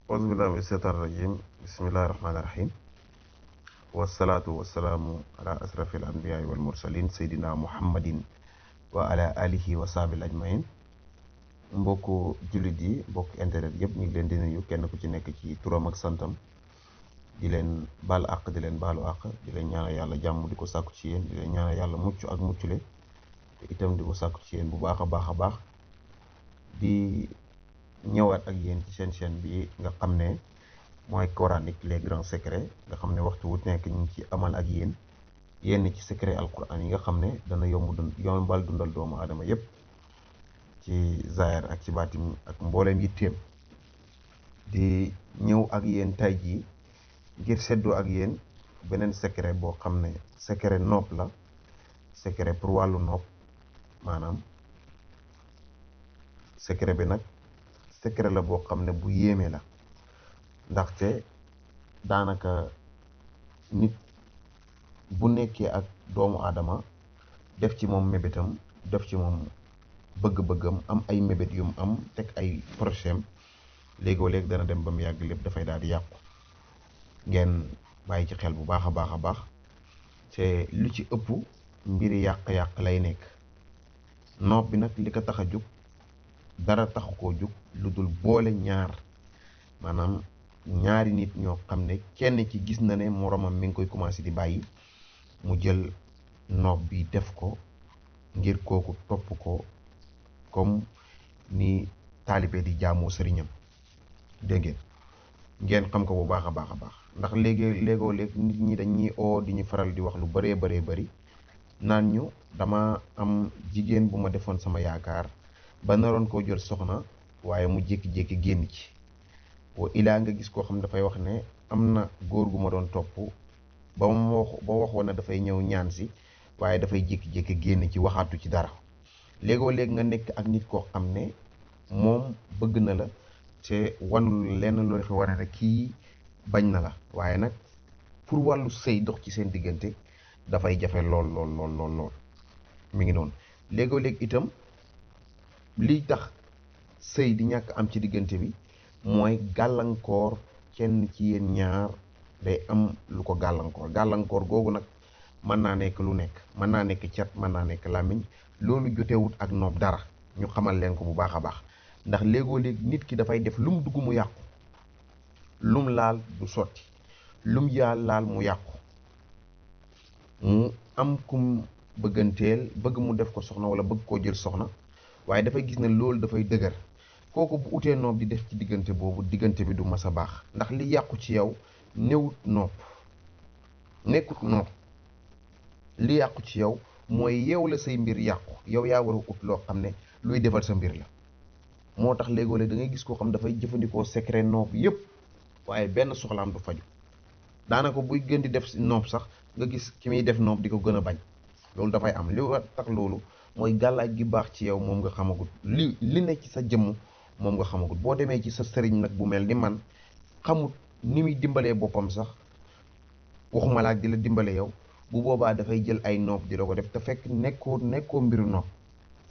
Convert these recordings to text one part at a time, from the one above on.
auzu billahi mina shaytaani rajim bismillahi rahmaani rahim wasalaatu wasalaamu ala asrafil anbiyaai wal mursalin seydina muhammadin wa ala alihi wa sahbil ajmain mbokku jullit yi mbokk internet yëpp ñu ngi leen di nuyu kenn ku ci nekk ci turam ak santam di leen baal àq di leen baalu àq di leen ñaanal yàlla jàmm di ko sàkku ci yéen di leen ñaanal yàlla mucc ak muccule te itam di ko sàkku ci yéen bu baax a baax a baax di ñëwaat ak yéen ci seen chaîne bi nga xam ne mooy coranique les grands secrets nga xam ne waxtu wu nekk ñu ngi ci amal ak yéen yenn ci secret alquran yi nga xam ne dana yombal dundal doomu aadama yépp ci zaahir ak ci baatin ak mbooleem yitteem di ñëw ak yéen tay jii ngir seddoo ak yéen beneen secret boo xam ne secret nopp la secret pour wàllu nopp maanaam secret bi nag secret la boo xam ne bu yéeme la ndaxte daanaka nit bu nekkee ak doomu aadama def ci moom mébétam def ci moom bëgg-bëggam am ay mébét yum am teg ay prochain léegoo léegi dana dem ba mu yàgg lépp dafay daal di yàqu ngeen bàyyi ci xel bu baax a baax a baax te lu ci ëpp mbiri yàq-yàq lay nekk noob bi nag li ko tax a jóg dara taxu koo jóg lu dul boole ñaar maanaam ñaari nit ñoo xam ne kenn ci gis na ne moromam mi ngi koy commencé di bàyyi mu jël noob bi def ko ngir kooku topp ko comme ni taalibe di jaamoo sëriñam dégg ngeen xam ko bu baax a baax a baax ndax léegoo léeg nit ñi dañuy oo di ñu faral di wax lu bëree bari naan ñu dama am jigéen bu ma defoon sama yaakaar ba naroon koo jël soxna waaye mu jékki-jékki génn ci wa ilaa nga gis koo xam dafay wax ne am na góor gu ma doon topp ba waxoon na dafay ñëw ñaan si waaye dafay jékki-jékki génn ci waxaatu ci dara léegoo léeg nga nekk ak nit koo xam ne moom bëgg na la te wan lenn loo fi wane rek kii bañ na la waaye nag pour wàllu sëy dox ci seen diggante dafay jafe lool mi ngi noonu léegoo léeg itam liy tax sëy di ñàkk am ci diggante bi mooy gàllankoor kenn ci yéen ñaar day am lu ko gàllankoor googu nag mën naa nekk lu nekk mën naa nekk cat mën naa nekk làmmiñ loolu jotewut ak noob dara ñu xamal leen ko bu baax a baax ndax léegoo léeg nit ki dafay def lum dugg mu yàqu lum laal du sotti lum laal mu yàqu mu am kum bëgganteel bëgg mu def ko soxna wala bëgg koo jël soxna waaye dafay gis ne loolu dafay dëgër kooku bu utee noob di def ci diggante boobu diggante bi du mas a baax ndax li yàqu ci yow nekkut noob li yàqu ci yow mooy yow la say mbir yàqu yow yaa war a ut loo xam ne luy defal sa mbir la moo tax léegoo-léeg da ngay gis koo xam dafay jëfandikoo secret noob yépp waaye benn soxlaam du faju daanaka buy gën di def noob sax nga gis ki muy def noob di ko gën a bañ loolu dafay am li tax loolu mooy gàllaaj gi baax ci yow moom nga xamagut li nekk ci sa jëmm moom nga xamagut boo demee ci sa sëriñ nag bu mel ni man xamut ni muy dimbalee boppam sax waxuma laa di la dimbale yow bu boobaa dafay jël ay noob di la ko def te fekk nekkoo mbiru noob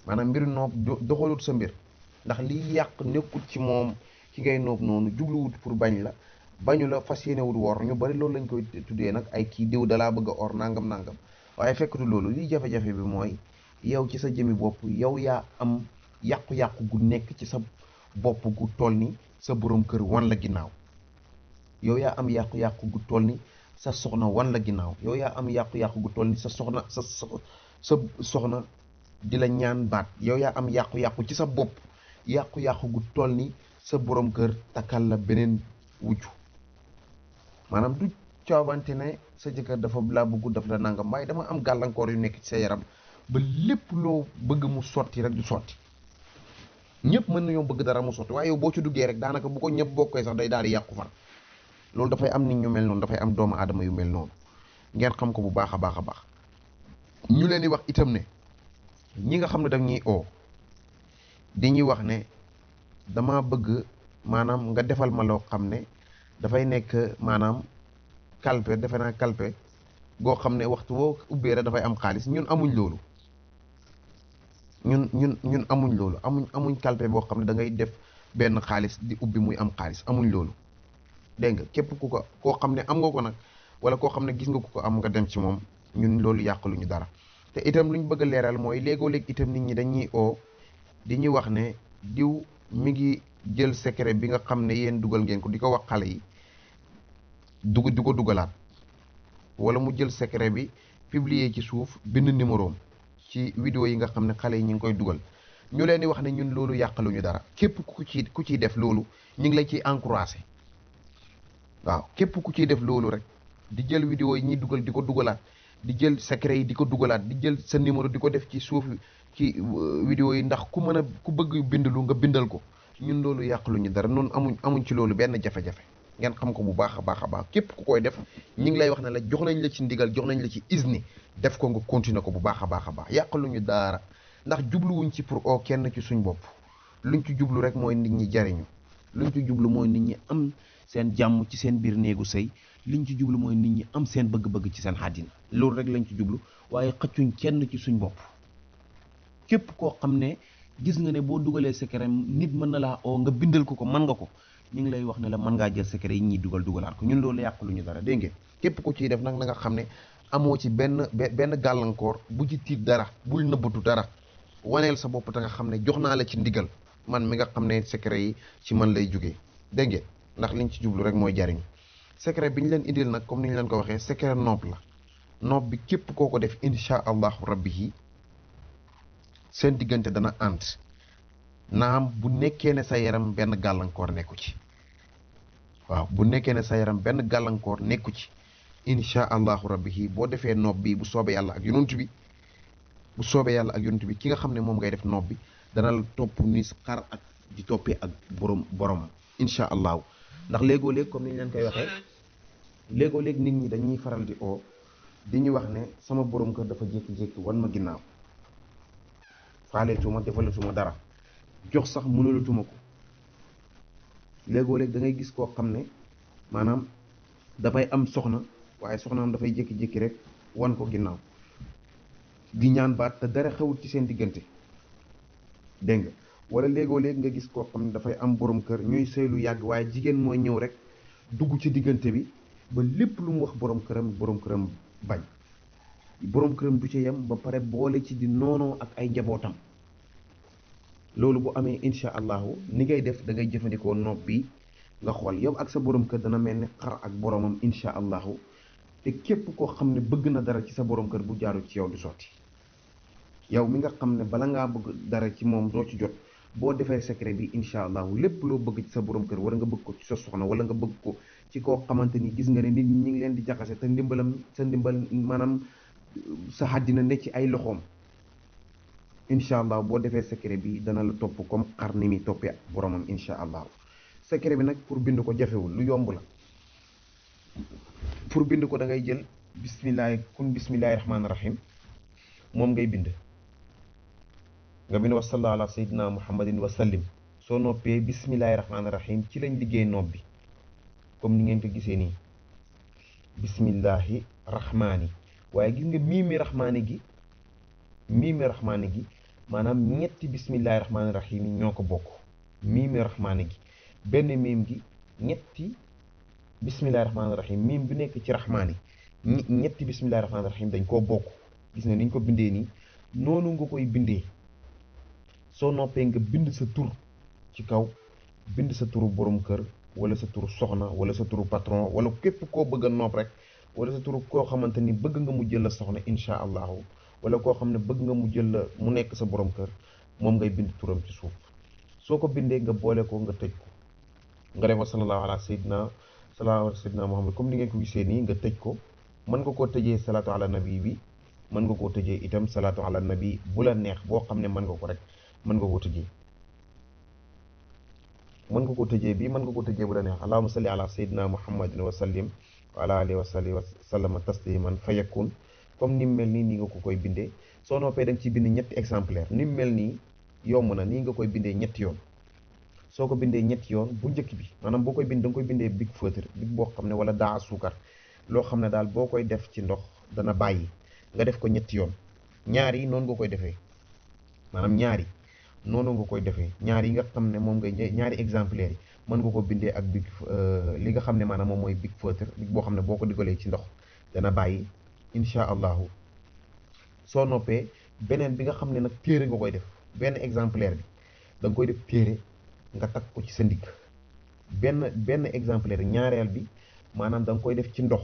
maanaam mbiru noob doxalut sa mbir ndax liy yàq nekkut ci moom ki ngay noob noonu jubluwut pour bañu la fas yéenewut wor ñu bari loolu lañ koy tuddee nag ay kii diw dalaa bëgg a or nangam waaye fekkatu loolu liy jafe-jafe bi mooy yow ci sa jëmi bopp yow yaa am yàqu-yàqu gu nekk ci sa bopp gu toll ni sa borom kër wan la ginnaaw yow yaa am yàqu-yàqu gu toll ni sa soxna wan la ginnaaw yow yaa am yàqu-yàqu gu toll ni sa soxna di la ñaan baat yow yaa am yàqu-yàqu ci sa bopp yàqu-yàqu gu toll ni sa borom kër takkal la beneen wujju maanaam du coobante ne sa jëkkër dafa laa bëggu daf la nangam waaye dama am gàllankoor yu nekk ci sa yaram ba lépp loo bëgg mu sotti rek du sotti ñëpp mën nañoo bëgg dara mu sotti waaye yow boo ci duggee rek daanaka bu ko ñëpp bokkee sax day daal di yàqu fan loolu dafay am nit ñu mel noonu dafay am doomu aadama yu mel noonu ngeen xam ko bu baax a baax a baax ñu leen di wax itam ne ñi nga xam ne daf ñuy oo di ñuy wax ne dama bëgg maanaam nga defal ma loo xam ne dafay nekk maanaam kalpe defe naa kalpe goo xam ne waxtu boo ubbee rek dafay am xaalis ñun amuñ loolu ñun amuñ loolu amuñ kalpe boo xam ne da ngay def benn xaalis di ubbi muy am xaalis amuñ loolu dégg nga képp ku ko koo xam ne am nga ko nag wala koo xam ne gis nga ku ko am nga dem ci moom ñun loolu yàqaluñu dara. te itam luñ bëgg a leeral mooy léegoo-léeg itam nit ñi dañuy oo di ñuy wax ne diw mi ngi jël secret bi nga xam ne yéen dugal ngeen ko di ko wax xale yi di ko dugalaat wala mu jël secret bi publier ci suuf bind numéro am ci vidéo yi nga xam ne xale yi ñu ngi koy dugal ñu leen di wax ne ñun loolu yàqaluñu dara képp ku ciy def loolu ñu ngi la ciy encouragé waaw képp ku ciy def loolu rek di jël vidéo yi ñuy dugal di ko dugalaat di jël secret yi di ko dugalaat di jël sa numéro di ko def ci suuf ci vidéo yi ndax ku bëgg bind lu nga bindal ko ñun loolu yàqaluñu dara noonu amuñ ci loolu benn jafe-jafe ngeen xam ko bu baax a baax a baax képp ku koy def ñu ngi lay wax ne la jox nañ la ci ndigal jox nañ la ci isni def ko nga continuer ko bu baax a baax a baax yàqaluñu dara ndax jubluwuñ ci pour oo kenn ci suñ bopp luñ ci jublu rek mooy nit ñi jariñu luñ ci jublu mooy nit ñi am seen jàmm ci seen biir néegu sëy liñ ci jublu mooy nit ñi am seen bëgg-bëgg ci seen àddina loolu rek lañ ci jublu waaye xëccuñ kenn ci suñ bopp képp koo xam ne gis nga ne boo dugalee secret nit mën na laa oo nga bindal ko mën nga ko ñu ngi lay wax ne la mën ngaa jël secret yi ñuy dugalaat ko ñun loolu yàqaluñu dara dégg ngeen képp ku ciy def nag na nga xam ne amoo ci benn gàllankoor bu ci tiit dara bul nëbbatu dara waneel sa bopp te nga xam ne jox naa la ci ndigal man mi nga xam ne secret yi ci man lay jógee dégg ngeen ndax liñ ci jublu rek mooy jariñ secret bi ñu leen indil nag comme ni ñu leen ko waxee secret noob la noob bi képp koo ko def insha allahu rabbi yi seen diggante dana ànd naam bu nekkee ne sa yaram benn gàllankoor nekku ci waaw bu nekkee ne sa yaram benn gàllankoor nekku ci insha allahu rabbi yi boo defee noob bi bu soobee yàlla ak yonent bi ki nga xam ne moom ngay def noob bi dana la topp ni xar ak di toppee ak borom insha allahu ndax léegoo-léeg comme ni ñu leen koy waxee léegoo-léeg nit ñi dañuy faral di oo di ñu wax ne sama borom kër dafa jékki-jékki wan ma ginnaaw faaleetuma defalatuma dara jox sax mënalatuma ko léegoo-léeg da ngay gis koo xam ne maanaam dafay am soxna waaye soxnaam dafay jékki-jékki rek wan ko ginnaaw di ñaan baat te dara xewut ci seen diggante dégg nga wala léegoo-léeg nga gis koo xam ne dafay am borom kër ñuy sëy lu yàgg waaye jigéen mooy ñëw rek dugg ci diggante bi ba lépp lu mu wax borom këram bañ borom këram du ci yem ba pare boole ci di noonoo ak ay njabootam loolu bu amee insha allahu ni ngay def da ngay jëfandikoo noob bi nga xool yow ak sa borom kër dana mel ni xar ak boromam insha allahu te képp koo xam ne bëgg na dara ci sa borom kër bu jaaru ci yow du sotti yow mi nga xam ne bala ngaa bëgg dara ci moom doo ci jot boo defee secret bi incha allahu lépp loo bëgg ci sa borom kër wala nga bëgg ko ci sa soxna wala nga bëgg ko ci koo xamante ni gis nga ne nit ñi ngi leen di jaxase te ndimbal maanaam sa àddina ne ci ay loxoom incha allah boo defee secret bi dana la topp comme xar ni mi toppee boromam incha allahu secret bi nag pour bind ko jafewul lu yomb la pour bind ko da ngay jël bismillahi rahmaani rahim moom ngay bind nga bind wa sallallahu ala sayyidina muhammadin wa sallim soo noppee bismillahi rahmaani rahim ci lañ liggéey nopp bi comme ni ngeen ko gisee nii bismillahi rahmaani waaye gis nga miimi rahmaani gi maanaam ñetti bismillahi rahmaani rahim yi ñoo ko bokk miimi rahmaani gi benn miim gi ñetti bismillahi rahmaani rahim miim bi nekk ci rahmaani ñetti bismillahi rahmaani rahim dañ koo bokk gis nga niñ ko bindee nii noonu nga koy bindee soo noppee nga bind sa tur ci kaw bind sa turu borom kër wala sa turu soxna wala sa turu patron wala képp koo bëgg a nopp rek wala sa turu koo xamante ni bëgg nga mu jël la soxna insha allahu wala koo xam ne bëgg nga mu jël la mu nekk sa borom kër moom ngay bind turam ci suuf soo ko bindee nga boole ko nga tëj ko nga def sallallahu ala sayyidina muhammad comme ni ngeen ko gisee nii nga tëj ko mën nga koo tëjee salaatu ala nabi bi mën nga koo tëjee itam salaatu ala nabi bu la neex boo xam ne mën nga ko rek mën nga koo tëjee bii mën nga koo tëjee bu la neex allahumma salli ala sayyidina muhammadin wa sallim wa ala alihi wa sahbihi wa sallama tasliman fa yakun comme ni mu mel nii nii nga ko koy bindee soo noppee da nga ciy bind ñetti exemplaire ni mu mel nii yomb na nii nga koy bindee ñetti yoon soo ko bindee ñetti yoon bu njëkk bi maanaam boo koy bind da nga koy bindee big feutre big boo xam ne wala daa suukar loo xam ne daal boo koy def ci ndox dana bàyyi nga def ko ñetti yoon ñaari noonu nga koy defee maanaam ñaari noonu nga koy defee ñaar yi nga xam ne moom ngay ñaari exemplaires yi mën nga ko bindee ak big li nga xam ne maanaam moom mooy big feutre boo xam ne boo ko dugalee ci ndox dana bàyyi incha allahu. soo noppee beneen bi nga xam ne nag téere nga koy def benn exemplaire bi da nga koy def téere nga takk ko ci sa ndigg benn exemplaire ñaareel bi maanaam da nga koy def ci ndox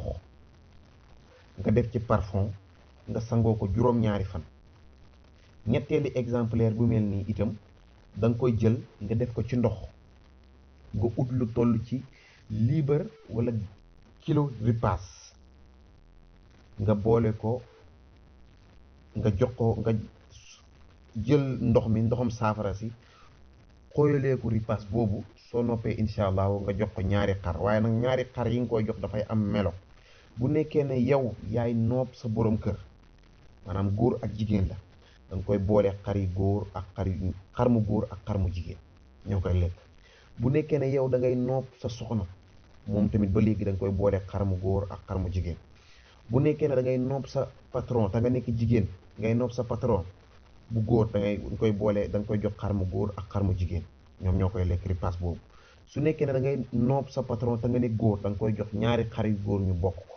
nga def ci parfum nga sangoo ko juróom-ñaari fan. ñetteeli exemplaire bu mel nii itam da nga koy jël nga def ko ci ndox nga ut lu toll ci liibar wala kilo ripaas nga boole ko nga jox ko nga jël ndox mi ndoxam saafara si xooyalee ko ripaas boobu. soo noppee incha allahu nga jox ko ñaari xar waaye nag ñaari xar yi nga koy jox dafay am melo. bu nekkee ne yow yaay noob sa borom kër maanaam góor ak jigéen la da nga koy boole xari góor ak xar mu góor ak xar mu jigéen ñoo koy lekk. bu nekkee ne yow da ngay noob sa soxna moom tamit ba léegi da nga koy boole xar mu góor ak xar mu jigéen. bu nekkee ne da ngay noob sa patron te nga nekk jigéen ngay noob sa patron bu góor da koy boole da nga koy jox xar mu góor ak xar mu jigéen ñoom ñoo koy lekk ripaas boobu. su nekkee ne da ngay noob sa patron te nga nekk góor da nga koy jox ñaari xar yu góor ñu bokk ko.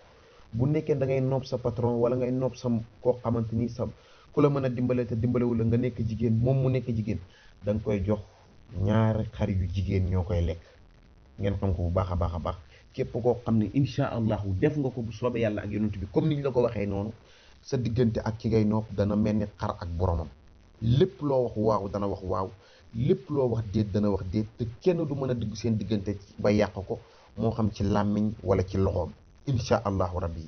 bu nekkee da ngay noob sa patron wala ngay noob sa koo xamante ni sa ku la mën a dimbale te dimbalewul la nga nekk jigéen moom mu nekk jigéen da nga koy jox ñaari xar yu jigéen ñoo koy lekk. ngeen xam ko bu baax a baax a baax képp koo xam ne incha allahu def nga ko bu soobee yàlla ak yonent bi comme ni ñu la ko waxee noonu sa diggante ak ki ngay noob dana mel ni xar ak boromam. lépp loo wax waaw dana wax waaw lépp loo wax déet dana wax déet te kenn du mën a dugg seen diggante ba yàq ko moo xam ci làmmiñ wala ci loxoom incha allahu rabbi.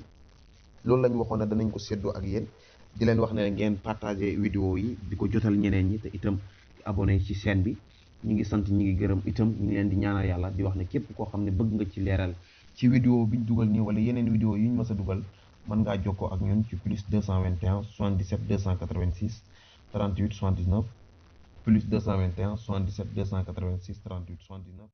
loolu la ñu waxoon ne danañ ko séddoo ak yéen di leen wax ne ngeen partagé vidéo yi di ko jotal ñeneen ñi te itam abonné ci chaîne bi. ñi ngi sant ñi ngi gërëm itam ñu ngi leen di ñaanal yàlla di wax ne képp koo xam ne bëgg nga ci leeral ci vidéo biñ dugal nii wala yeneen vidéo yi ñu mës a dugal mën ngaa jokkoo ak ñun ci plus 221 77 286 38 79 plus 221 77 286 38 79